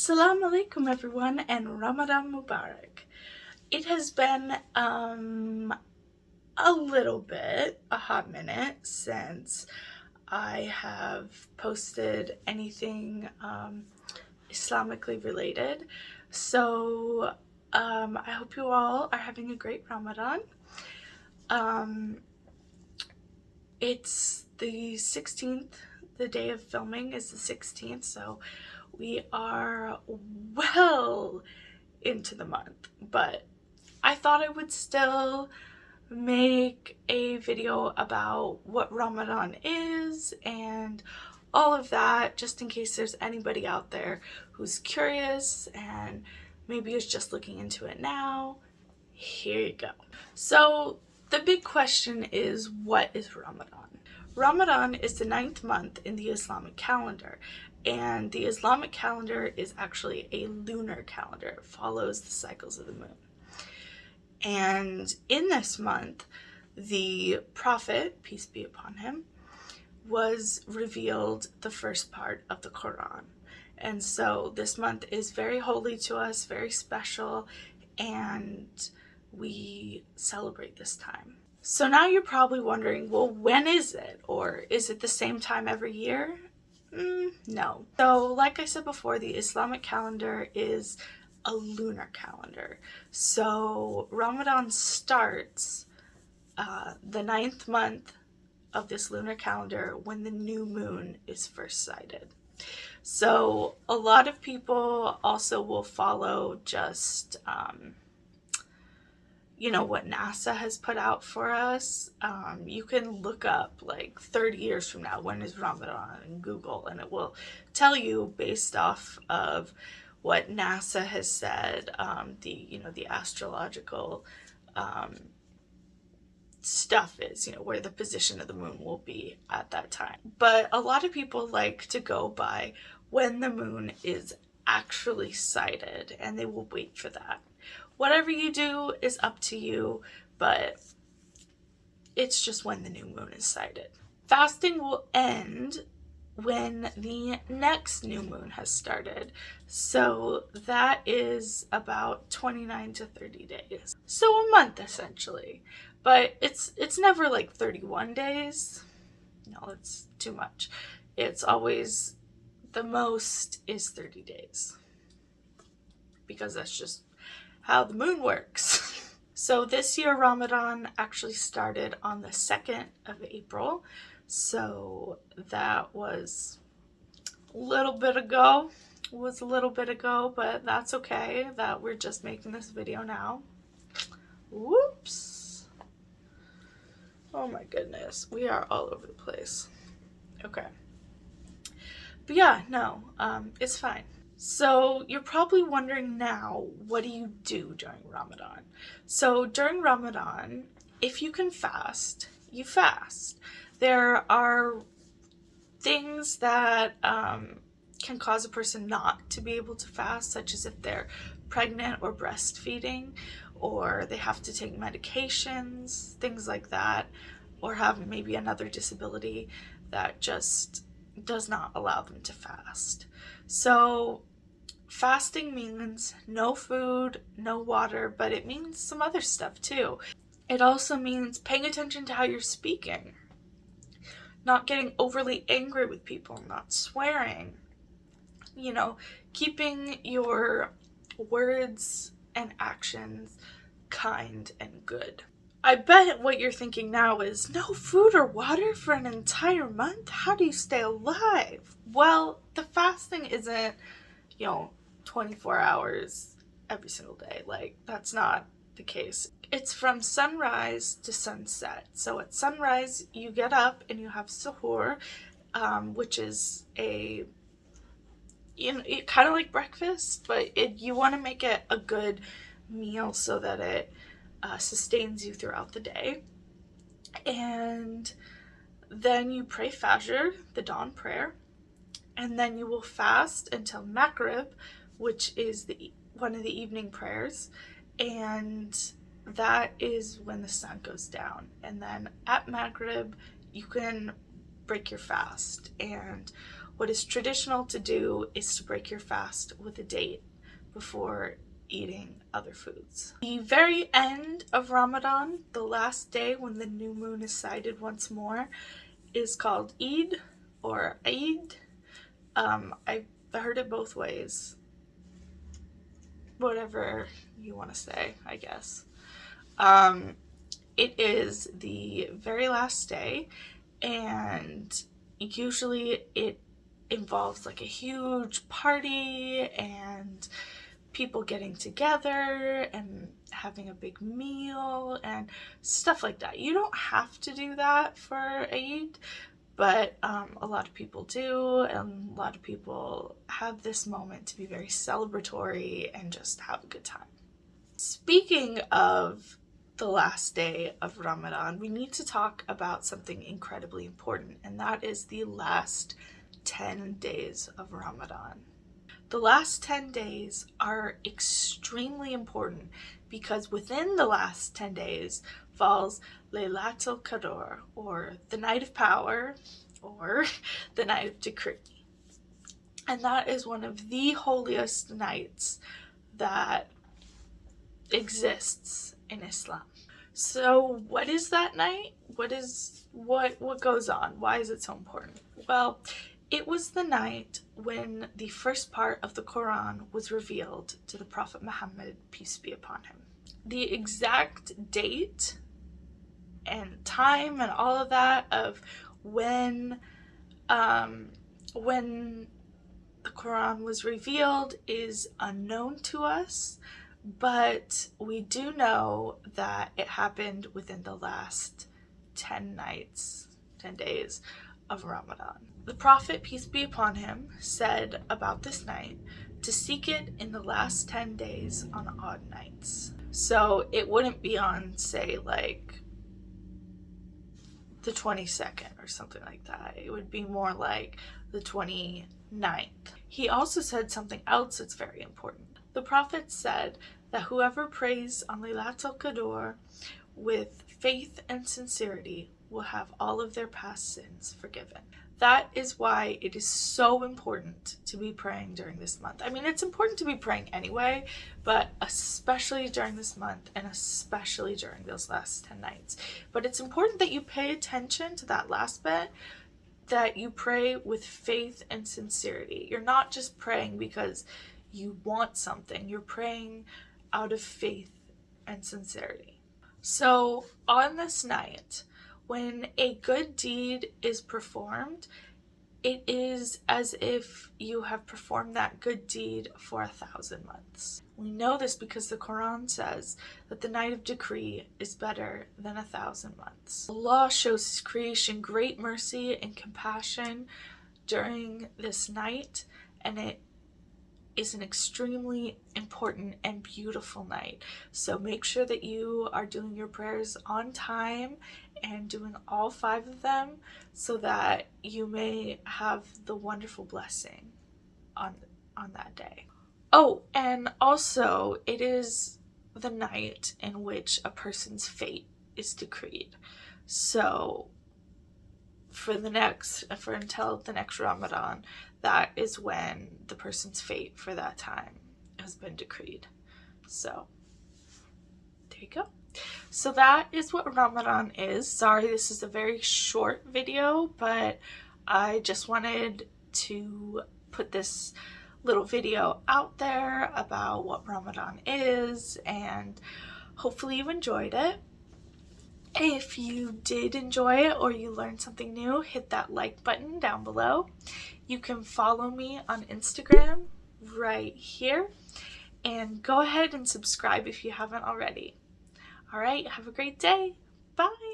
Assalamu alaikum everyone, and Ramadan Mubarak. It has been a hot minute since I have posted anything Islamically related. So I hope you all are having a great Ramadan. It's the 16th, the day of filming is the 16th, so we are well into the month, but I thought I would still make a video about what Ramadan is and all of that, just in case there's anybody out there who's curious and maybe is just looking into it now. Here you go. So the big question is, what is Ramadan? Ramadan is the 9th month in the Islamic calendar, and the Islamic calendar is actually a lunar calendar. It follows the cycles of the moon. And in this month, the Prophet, peace be upon him, was revealed the first part of the Quran. And so this month is very holy to us, very special, and we celebrate this time. So now you're probably wondering, well, when is it? Or is it the same time every year? No. So like I said before, the Islamic calendar is a lunar calendar. So Ramadan starts the 9th month of this lunar calendar when the new moon is first sighted. So a lot of people also will follow just what NASA has put out for us. You can look up like 30 years from now, when is Ramadan, in Google, and it will tell you based off of what NASA has said, the astrological stuff is, where the position of the moon will be at that time. But a lot of people like to go by when the moon is actually sighted, and they will wait for that. Whatever you do is up to you, but it's just when the new moon is sighted. Fasting will end when the next new moon has started. So that is about 29 to 30 days. So a month essentially. But it's never like 31 days. No, that's too much. It's always, the most is 30 days. Because that's just how the moon works. So this year Ramadan actually started on the 2nd of April. So that was a little bit ago, but that's okay that we're just making this video now. Whoops. Oh my goodness, we are all over the place. Okay. But yeah, no, it's fine. So you're probably wondering now, what do you do during Ramadan? So during Ramadan, if you can fast, you fast. There are things that can cause a person not to be able to fast, such as if they're pregnant or breastfeeding, or they have to take medications, things like that, or have maybe another disability that just does not allow them to fast. So fasting means no food, no water, but it means some other stuff too. It also means paying attention to how you're speaking, not getting overly angry with people, not swearing, keeping your words and actions kind and good. I bet what you're thinking now is, no food or water for an entire month? How do you stay alive? Well, the fasting isn't, 24 hours every single day. Like, that's not the case. It's from sunrise to sunset. So at sunrise, you get up and you have suhoor, which is kind of like breakfast, but you want to make it a good meal so that it sustains you throughout the day. And then you pray Fajr, the dawn prayer, and then you will fast until Maghrib, which is one of the evening prayers, and that is when the sun goes down. And then at Maghrib you can break your fast, and what is traditional to do is to break your fast with a date before eating other foods. The very end of Ramadan, the last day when the new moon is sighted once more, is called Eid or Eid. I heard it both ways. Whatever you want to say, I guess. It is the very last day, and usually it involves like a huge party and people getting together and having a big meal and stuff like that. You don't have to do that for Eid, but a lot of people do, and a lot of people have this moment to be very celebratory and just have a good time. Speaking of the last day of Ramadan, we need to talk about something incredibly important, and that is the last 10 days of Ramadan. The last 10 days are extremely important because within the last 10 days falls Laylatul Qadr, or the night of power, or the night of decree. And that is one of the holiest nights that exists in Islam. So what is that night? What goes on? Why is it so important? Well, it was the night when the first part of the Quran was revealed to the Prophet Muhammad, peace be upon him. The exact date and time and all of that of when the Quran was revealed is unknown to us, but we do know that it happened within the last 10 days of Ramadan. The Prophet, peace be upon him, said about this night to seek it in the last 10 days on odd nights. So it wouldn't be on, say, like the 22nd or something like that. It would be more like the 29th. He also said something else that's very important. The Prophet said that whoever prays on Laylatul Qadr with faith and sincerity will have all of their past sins forgiven. That is why it is so important to be praying during this month. I mean, it's important to be praying anyway, but especially during this month and especially during those last 10 nights. But it's important that you pay attention to that last bit, that you pray with faith and sincerity. You're not just praying because you want something. You're praying out of faith and sincerity. So on this night, when a good deed is performed, it is as if you have performed that good deed for 1,000 months. We know this because the Quran says that the night of decree is better than 1,000 months. Allah shows His creation great mercy and compassion during this night, and it is an extremely important and beautiful night. So make sure that you are doing your prayers on time and doing all 5 of them so that you may have the wonderful blessing on that day. Oh, and also it is the night in which a person's fate is decreed. So until the next Ramadan, that is when the person's fate for that time has been decreed. So there you go. So that is what Ramadan is. Sorry, this is a very short video, but I just wanted to put this little video out there about what Ramadan is, and hopefully you enjoyed it. If you did enjoy it or you learned something new, hit that like button down below. You can follow me on Instagram right here, and go ahead and subscribe if you haven't already. All right, have a great day. Bye.